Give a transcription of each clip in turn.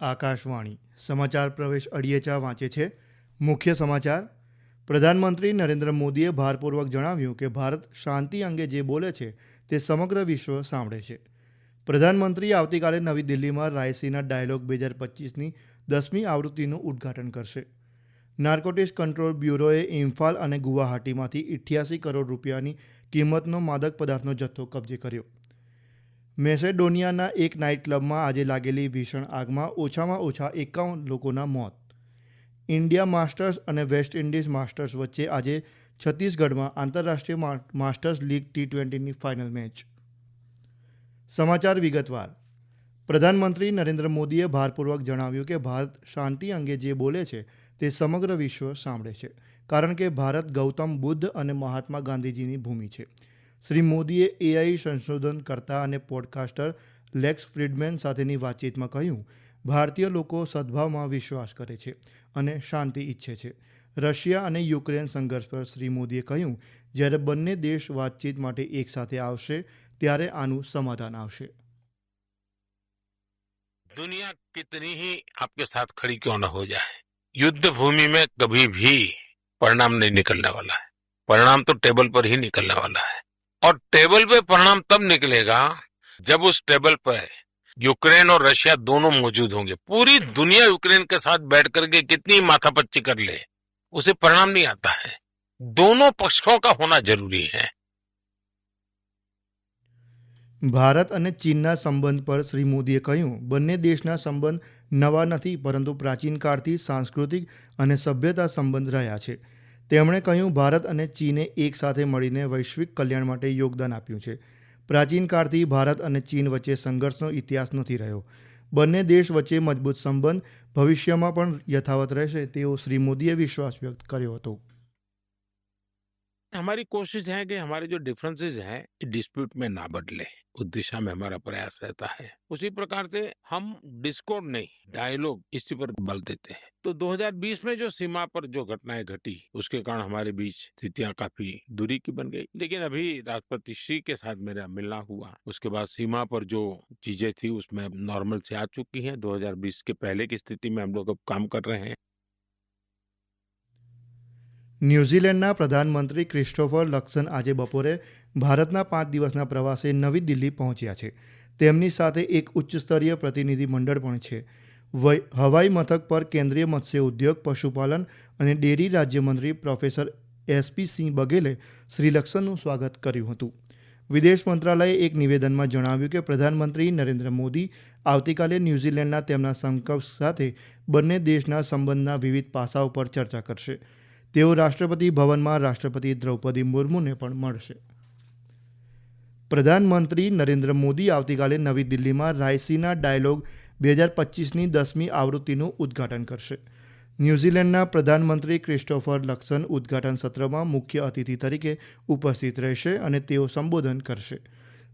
આકાશવાણી સમાચાર પ્રવેશ અડિયેચા વાંચે છે. મુખ્ય સમાચાર. પ્રધાનમંત્રી નરેન્દ્ર મોદીએ ભારપૂર્વક જણાવ્યું કે ભારત શાંતિ અંગે જે બોલે છે તે સમગ્ર વિશ્વ સાંભળે છે. પ્રધાનમંત્રી આવતીકાલે નવી દિલ્હીમાં રાયસીના ડાયલોગ 2025ની 10મી આવૃત્તિનું ઉદ્ઘાટન કરશે. નાર્કોટિક્સ કંટ્રોલ બ્યુરોએ ઇમ્ફાલ અને ગુવાહાટીમાંથી 88 કરોડ રૂપિયાની કિંમતનો માદક પદાર્થનો જથ્થો કબજે કર્યો. મેસેડોનિયાના એક નાઇટ ક્લબમાં આજે લાગેલી ભીષણ આગમાં ઓછામાં ઓછા 51 લોકોના મોત. ઇન્ડિયા માસ્ટર્સ અને વેસ્ટ ઇન્ડિઝ માસ્ટર્સ વચ્ચે આજે છત્તીસગઢમાં આંતરરાષ્ટ્રીય માસ્ટર્સ લીગ T20ની ફાઇનલ મેચ. સમાચાર વિગતવાર. પ્રધાનમંત્રી નરેન્દ્ર મોદીએ ભારપૂર્વક જણાવ્યું કે ભારત શાંતિ અંગે જે બોલે છે તે સમગ્ર વિશ્વ સાંભળે છે, કારણ કે ભારત ગૌતમ બુદ્ધ અને મહાત્મા ગાંધીજીની ભૂમિ છે. શ્રી મોદીએ AI સંશોધનકર્તા અને પોડકાસ્ટર લેક્સ ફ્રીડમેન સાથેની વાતચીતમાં કહ્યું, ભારતીય લોકો સદભાવમાં વિશ્વાસ કરે છે અને શાંતિ ઈચ્છે છે. રશિયા અને યુક્રેન સંઘર્ષ પર શ્રી મોદીએ કહ્યું, જ્યારે બંને દેશ વાતચીત માટે એકસાથે આવશે ત્યારે આનું સમાધાન આવશે. दुनिया कितनी ही आपके साथ खड़ी क्यों न हो जाए, युद्ध भूमि में कभी भी परिणाम नहीं निकलने वाला है. परिणाम तो टेबल पर ही निकलने वाला है, और टेबल पे परिणाम तब निकलेगा जब उस टेबल पर यूक्रेन और रशिया दोनों मौजूद होंगे. पूरी दुनिया यूक्रेन के साथ बैठ करके कितनी माथापच्ची कर ले, उसे परिणाम नहीं आता है. दोनों पक्षों का होना जरूरी है. ભારત અને ચીનના સંબંધ પર શ્રી મોદીએ કહ્યું, બંને દેશના સંબંધ નવા નથી, પરંતુ પ્રાચીન કાળથી સાંસ્કૃતિક અને સભ્યતા સંબંધ રહ્યા છે. તેમણે કહ્યું, ભારત અને ચીને એક સાથે મળીને વૈશ્વિક કલ્યાણ માટે યોગદાન આપ્યું છે. પ્રાચીન કાળથી ભારત અને ચીન વચ્ચે સંઘર્ષનો ઇતિહાસ નથી રહ્યો. બંને દેશ વચ્ચે મજબૂત સંબંધ ભવિષ્યમાં પણ યથાવત રહેશે તેવો શ્રી મોદીએ વિશ્વાસ વ્યક્ત કર્યો હતો. हमारी कोशिश है कि हमारे जो डिफरेंसेस हैं डिस्प्यूट में ना बदले, उस दिशा में हमारा प्रयास रहता है. उसी प्रकार से हम डिस्कॉर्ड नहीं, डायलॉग इसी पर बल देते हैं. तो 2020 में जो सीमा पर जो घटनाएं घटी, उसके कारण हमारे बीच स्थितियां काफी दूरी की बन गई. लेकिन अभी राष्ट्रपति श्री के साथ मेरा मिलना हुआ, उसके बाद सीमा पर जो चीजें थी उसमें अब नॉर्मल से आ चुकी हैं. 2020 के पहले की स्थिति में हम लोग अब काम कर रहे हैं. ન્યૂઝીલેન્ડના પ્રધાનમંત્રી ક્રિસ્ટોફર લક્સન આજે બપોરે ભારતના 5 દિવસના પ્રવાસે નવી દિલ્હી પહોંચ્યા છે. તેમની સાથે એક ઉચ્ચસ્તરીય પ્રતિનિધિ મંડળ પણ છે. હવાઈ મથક પર કેન્દ્રીય મત્સ્ય ઉદ્યોગ, પશુપાલન અને ડેરી રાજ્યમંત્રી પ્રોફેસર SP સિંહ બઘેલે શ્રી લક્સનનું સ્વાગત કર્યું હતું. વિદેશ મંત્રાલયે એક નિવેદનમાં જણાવ્યું કે પ્રધાનમંત્રી નરેન્દ્ર મોદી આવતીકાલે ન્યૂઝીલેન્ડના તેમના સમકક્ષ સાથે બંને દેશના સંબંધના વિવિધ પાસાઓ પર ચર્ચા કરશે. તેઓ રાષ્ટ્રપતિ ભવનમાં રાષ્ટ્રપતિ દ્રૌપદી મુર્મુને પણ મળશે. પ્રધાનમંત્રી નરેન્દ્ર મોદી આવતીકાલે નવી દિલ્હીમાં રાયસીના ડાયલોગ 2025ની 10મી આવૃત્તિનું ઉદ્ઘાટન કરશે. ન્યૂઝીલેન્ડના પ્રધાનમંત્રી ક્રિસ્ટોફર લક્સન ઉદ્ઘાટન સત્રમાં મુખ્ય અતિથિ તરીકે ઉપસ્થિત રહેશે અને તેઓ સંબોધન કરશે.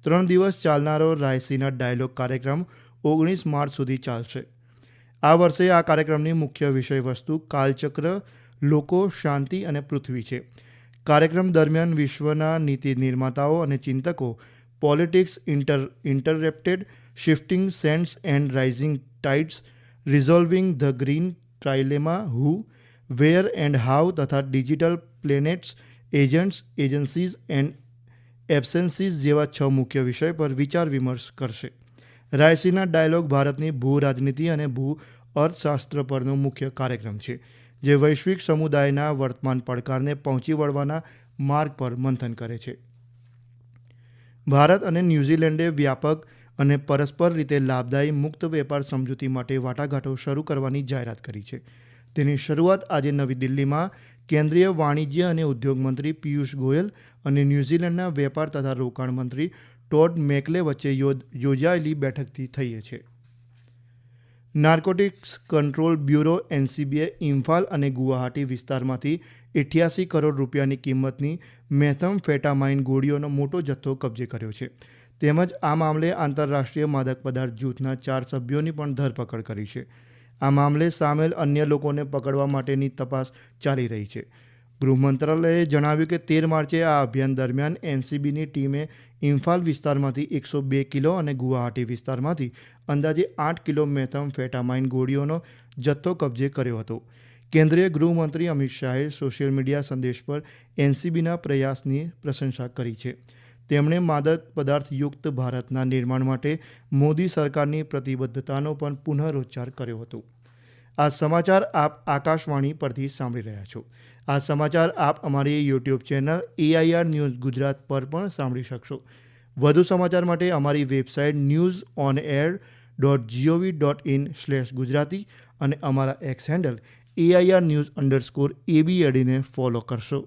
3 દિવસ ચાલનારો રાયસીના ડાયલોગ કાર્યક્રમ 19 માર્ચ સુધી ચાલશે. આ વર્ષે આ કાર્યક્રમની મુખ્ય વિષયવસ્તુ કાલચક્ર, લોકો, શાંતિ અને પૃથ્વી છે. કાર્યક્રમ દરમિયાન વિશ્વના નીતિ નિર્માતાઓ અને ચિંતકો politics interrupted, shifting sands and rising tides, resolving the green trilemma, who, where and how તથા digital planets, agents, agencies and absences જેવા 6 મુખ્ય વિષય પર વિચાર વિમર્શ કરશે. રાયસીના ડાયલોગ ભારતની ભૂ રાજનીતિ અને ભૂ અર્થશાસ્ત્ર પરનો મુખ્ય કાર્યક્રમ છે, જે વૈશ્વિક સમુદાયના વર્તમાન પડકારને પહોંચી વળવાના માર્ગ પર મંથન કરે છે. ભારત અને ન્યૂઝીલેન્ડે વ્યાપક અને પરસ્પર રીતે લાભદાયી મુક્ત વેપાર સમજૂતી માટે વાટાઘાટો શરૂ કરવાની જાહેરાત કરી છે. તેની શરૂઆત આજે નવી દિલ્હીમાં કેન્દ્રીય વાણિજ્ય અને ઉદ્યોગ મંત્રી પિયુષ ગોયલ અને ન્યૂઝીલેન્ડના વેપાર તથા રોકાણ મંત્રી ટોડ મેકલે વચ્ચે યોજાયેલી બેઠકથી થઈ છે. નાર્કોટિક્સ કંટ્રોલ બ્યુરો NCBએ ઇમ્ફાલ અને ગુવાહાટી વિસ્તારમાંથી 88 કરોડ રૂપિયાની કિંમતની મેથામ્ફેટામાઇન ગોળીઓનો મોટો જથ્થો કબજે કર્યો છે. તેમજ આ મામલે આંતરરાષ્ટ્રીય માદક પદાર્થ જૂથના 4 સભ્યોની પણ ધરપકડ કરી છે. આ મામલે સામેલ અન્ય લોકોને પકડવા માટેની તપાસ ચાલી રહી છે. ગૃહ મંત્રાલયે જણાવ્યું કે 13 માર્ચે આ અભિયાન દરમિયાન એનસીબીની ટીમે ઇમ્ફાલ વિસ્તારમાંથી 102 કિલો અને ગુવાહાટી વિસ્તારમાંથી અંદાજે 8 કિલો મેથામ્ફેટામાઇન ગોળીઓનો જથ્થો કબજે કર્યો હતો. કેન્દ્રીય ગૃહમંત્રી અમિત શાહે સોશિયલ મીડિયા સંદેશ પર એનસીબીના પ્રયાસની પ્રશંસા કરી છે. તેમણે માદક પદાર્થયુક્ત ભારતના નિર્માણ માટે મોદી સરકારની પ્રતિબદ્ધતાનો પણ પુનરોચ્ચાર કર્યો હતો. આ સમાચાર આપ આકાશવાણી પરથી સાંભળી રહ્યા છો. આ સમાચાર આપ અમારી YouTube channel AIR news Gujarat પર પણ સાંભળી શકશો. વધુ સમાચાર માટે અમારી વેબસાઇટ newsonair.gov.in/gujarati અને અમારા એક્સ હેન્ડલ AIR_news_ABAD ને ફોલો કરશો.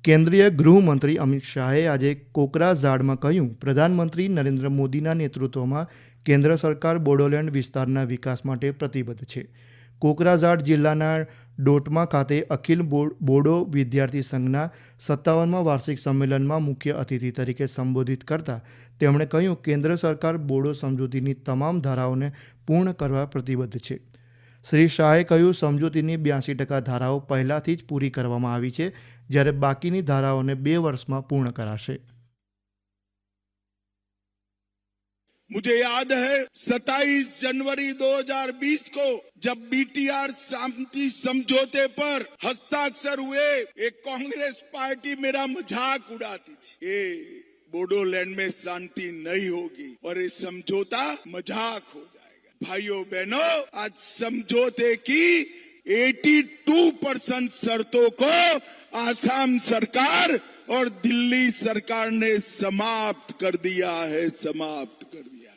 કેન્દ્રીય ગૃહમંત્રી અમિત શાહે આજે કોકરાઝાડમાં કહ્યું, પ્રધાનમંત્રી નરેન્દ્ર મોદીના નેતૃત્વમાં કેન્દ્ર સરકાર બોડોલેન્ડ વિસ્તારના વિકાસ માટે પ્રતિબદ્ધ છે. કોકરાઝાડ જિલ્લાના ડોટમા ખાતે અખિલ બોડો વિદ્યાર્થી સંઘના 57મા વાર્ષિક સંમેલનમાં મુખ્ય અતિથિ તરીકે સંબોધિત કરતા તેમણે કહ્યું, કેન્દ્ર સરકાર બોડો સમજૂતીની તમામ ધારાઓને પૂર્ણ કરવા પ્રતિબદ્ધ છે. શ્રી શાહે કહ્યું, સમજૂતીની 82% ધારાઓ પહેલાથી જ પૂરી કરવામાં આવી છે, જ્યારે બાકીની ધારાઓને 2 વર્ષમાં પૂર્ણ કરાશે. मुझे याद है 27 जनवरी 2020 को जब बीटीआर शांति समझौते पर हस्ताक्षर हुए, एक कांग्रेस पार्टी मेरा मजाक उड़ाती थी. ये बोडोलैंड में शांति नहीं होगी और ये समझौता मजाक हो जाएगा. भाइयों बहनों, आज समझौते की 82% शर्तों को आसाम सरकार और दिल्ली सरकार ने समाप्त कर दिया है, समाप्त कर दिया.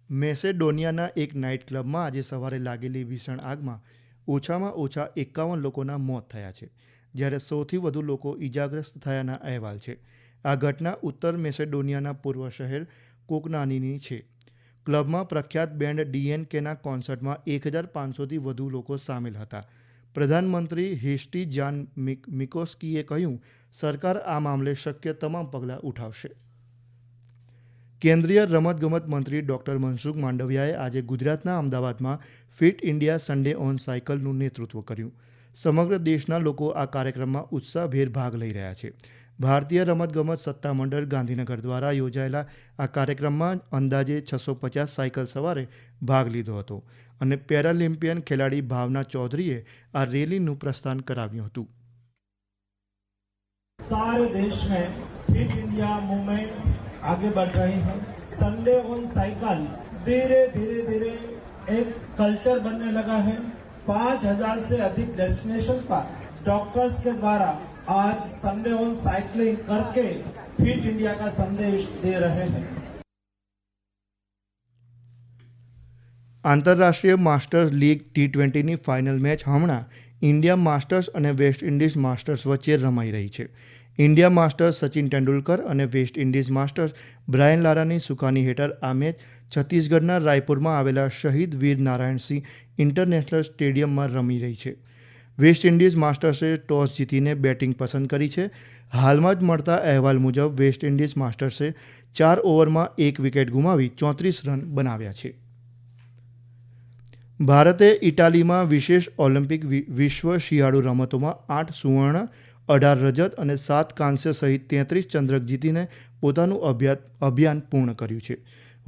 મેસેડોનિયાના એક નાઇટ ક્લબમાં આજે સવારે લાગેલી ભીષણ આગમાં ઓછામાં ઓછા 51 લોકોના મોત થયા છે, જ્યારે સૌથી વધુ લોકો ઈજાગ્રસ્ત થયાના અહેવાલ છે. આ ઘટના ઉત્તર મેસેડોનિયાના પૂર્વ શહેર કોકનાનીની છે. ક્લબમાં પ્રખ્યાત બેન્ડ DNKના કોન્સર્ટમાં 1500થી વધુ લોકો સામેલ હતા. પ્રધાનમંત્રી હિસ્ટી જાન મિકોસ્કીએ કહ્યું, સરકાર આ મામલે શક્ય તમામ પગલાં ઉઠાવશે. કેન્દ્રીય રમતગમત મંત્રી ડૉક્ટર મનસુખ માંડવિયાએ આજે ગુજરાતના અમદાવાદમાં ફિટ ઇન્ડિયા સન્ડે ઓન સાયકલનું નેતૃત્વ કર્યું. સમગ્ર દેશના લોકો આ કાર્યક્રમમાં ઉત્સાહભેર ભાગ લઈ રહ્યા છે. ભારતીય રમતગમત સત્તામંડળ ગાંધીનગર દ્વારા યોજાયેલા આ કાર્યક્રમમાં અંદાજે 650 સાયકલ સવારે ભાગ લીધો હતો અને પેરાલિમ્પિયન ખેલાડી ભાવના ચૌધરીએ આ રેલીનું પ્રસ્થાન કરાવ્યું હતું. सारे देश में फिट इंडिया मूवमेंट आगे बढ़ रही है. संडे ऑन साइकिल धीरे धीरे धीरे एक कल्चर बनने लगा है. 5000 से अधिक डेस्टिनेशन पर डॉक्टर्स के द्वारा आज संडे ऑन साइकिलिंग करके फिट इंडिया का संदेश दे रहे हैं. આંતરરાષ્ટ્રીય માસ્ટર્સ લીગ T20ની ફાઇનલ મેચ હમણાં ઇન્ડિયા માસ્ટર્સ અને વેસ્ટ ઇન્ડિઝ માસ્ટર્સ વચ્ચે રમાઈ રહી છે. ઇન્ડિયા માસ્ટર્સ સચિન તેંડુલકર અને વેસ્ટ ઇન્ડિઝ માસ્ટર્સ બ્રાયન લારાની સુકાની હેઠળ આ મેચ છત્તીસગઢના રાયપુરમાં આવેલા શહીદ વીર નારાયણસિંહ ઇન્ટરનેશનલ સ્ટેડિયમમાં રમી રહી છે. વેસ્ટ ઇન્ડિઝ માસ્ટર્સે ટોસ જીતીને બેટિંગ પસંદ કરી છે. હાલમાં જ મળતા અહેવાલ મુજબ વેસ્ટ ઇન્ડિઝ માસ્ટર્સે 4 ઓવરમાં 1 વિકેટ ગુમાવી 34 રન બનાવ્યા છે. ભારતે ઇટાલીમાં વિશેષ ઓલિમ્પિક વિશ્વ શિયાળુ રમતોમાં 8 સુવર્ણ, 18 રજત અને 7 કાંસ્ય સહિત 33 ચંદ્રક જીતીને પોતાનું અભિયાન પૂર્ણ કર્યું છે.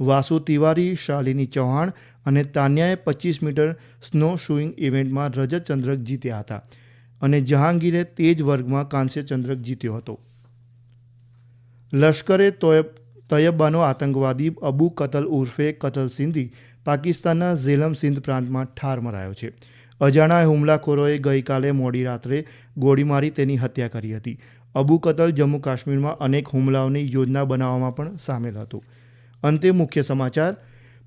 વાસુ તિવારી, શાલિની ચૌહાણ અને તાન્યાએ 25 મીટર સ્નો શૂઇંગ ઇવેન્ટમાં રજત ચંદ્રક જીત્યા હતા અને જહાંગીરે તે જ વર્ગમાં કાંસ્ય ચંદ્રક જીત્યો હતો. લશ્કરે તૈયબાનો આતંકવાદી અબુ કતલ ઉર્ફે કતલ સિંધી પાકિસ્તાનના ઝેલમ સિંધ પ્રાંતમાં ઠાર મરાયો છે. અજાણા હુમલાખોરોએ ગઈકાલે મોડી રાત્રે ગોળી મારી તેની હત્યા કરી હતી. અબુ કતલ જમ્મુ કાશ્મીરમાં અનેક હુમલાઓની યોજના બનાવવામાં પણ સામેલ હતો. અંતે મુખ્ય સમાચાર.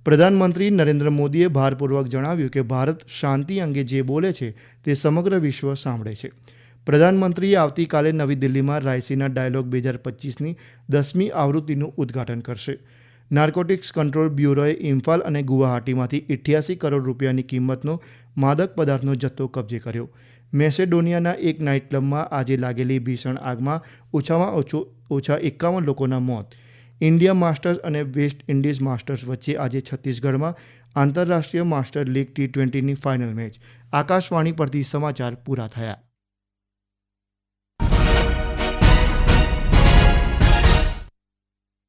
પ્રધાનમંત્રી નરેન્દ્ર મોદીએ ભારપૂર્વક જણાવ્યું કે ભારત શાંતિ અંગે જે બોલે છે તે સમગ્ર વિશ્વ સાંભળે છે. પ્રધાનમંત્રીએ આવતીકાલે નવી દિલ્હીમાં રાયસીના ડાયલોગ 2025ની 10મી આવૃત્તિનું ઉદ્ઘાટન કરશે. નાર્કોટિક્સ કંટ્રોલ બ્યુરોએ ઇમ્ફાલ અને ગુવાહાટીમાંથી 88 કરોડ રૂપિયાની કિંમતનો માદક પદાર્થનો જથ્થો કબજે કર્યો. મેસેડોનિયાના એક નાઇટ ક્લબમાં આજે લાગેલી ભીષણ આગમાં ઓછામાં ઓછા 51 લોકોના મોત. ઇન્ડિયા માસ્ટર્સ અને વેસ્ટ ઇન્ડિઝ માસ્ટર્સ વચ્ચે આજે છત્તીસગઢમાં આંતરરાષ્ટ્રીય માસ્ટર લીગ T20ની ફાઇનલ મેચ. આકાશવાણી પરથી સમાચાર પૂરા થયા.